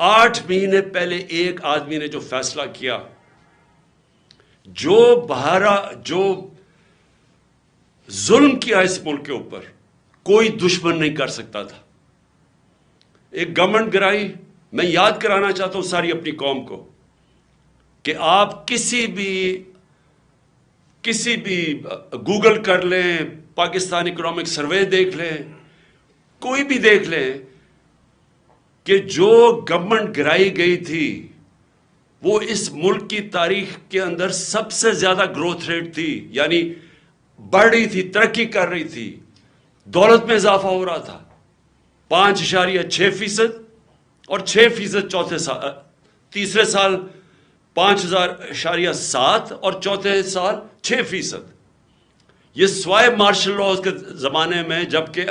8 مہینے پہلے ایک آدمی نے جو فیصلہ کیا، جو ظلم کیا اس ملک کے اوپر، کوئی دشمن نہیں کر سکتا تھا. ایک گورنمنٹ گرائی. میں یاد کرانا چاہتا ہوں ساری اپنی قوم کو کہ آپ کسی بھی گوگل کر لیں، پاکستان اکنامک سروے دیکھ لیں، کوئی بھی دیکھ لیں کہ جو گورنمنٹ گرائی گئی تھی وہ اس ملک کی تاریخ کے اندر سب سے زیادہ گروتھ ریٹ تھی. یعنی بڑھ رہی تھی، ترقی کر رہی تھی، دولت میں اضافہ ہو رہا تھا. 5.6% اور 6% چوتھے سال، تیسرے سال 5.7 اور چوتھے سال 6%. یہ سوائے مارشل لاز کے زمانے میں جبکہ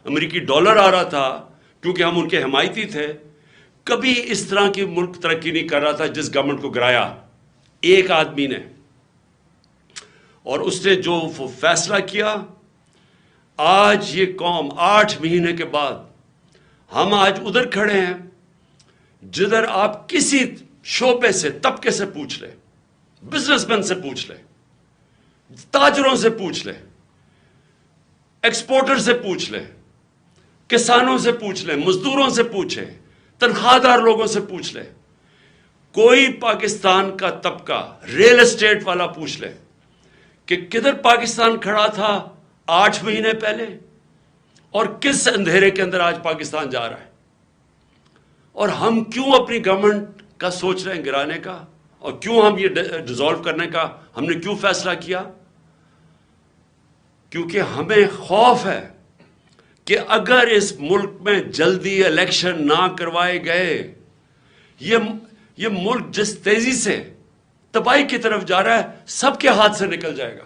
امریکی ڈالر آ رہا تھا کیونکہ ہم ان کے حمایتی تھے، کبھی اس طرح کی ملک ترقی نہیں کر رہا تھا جس گورنمنٹ کو گرایا ایک آدمی نے. اور اس نے جو فیصلہ کیا، آج یہ قوم 8 مہینے کے بعد، ہم آج ادھر کھڑے ہیں جدھر آپ کسی شعبے سے، طبقے سے پوچھ لیں، بزنس مین سے پوچھ لیں، تاجروں سے پوچھ لیں، ایکسپورٹر سے پوچھ لیں، کسانوں سے پوچھ لیں، مزدوروں سے پوچھیں، تنخواہ دار لوگوں سے پوچھ لیں، کوئی پاکستان کا طبقہ، ریل اسٹیٹ والا پوچھ لیں کہ کدھر پاکستان کھڑا تھا 8 مہینے پہلے اور کس اندھیرے کے اندر آج پاکستان جا رہا ہے. اور ہم کیوں اپنی گورنمنٹ کا سوچ رہے ہیں گرانے کا، اور کیوں ہم یہ ڈیزالو کرنے کا ہم نے کیوں فیصلہ کیا؟ کیونکہ ہمیں خوف ہے کہ اگر اس ملک میں جلدی الیکشن نہ کروائے گئے، یہ ملک جس تیزی سے تباہی کی طرف جا رہا ہے، سب کے ہاتھ سے نکل جائے گا.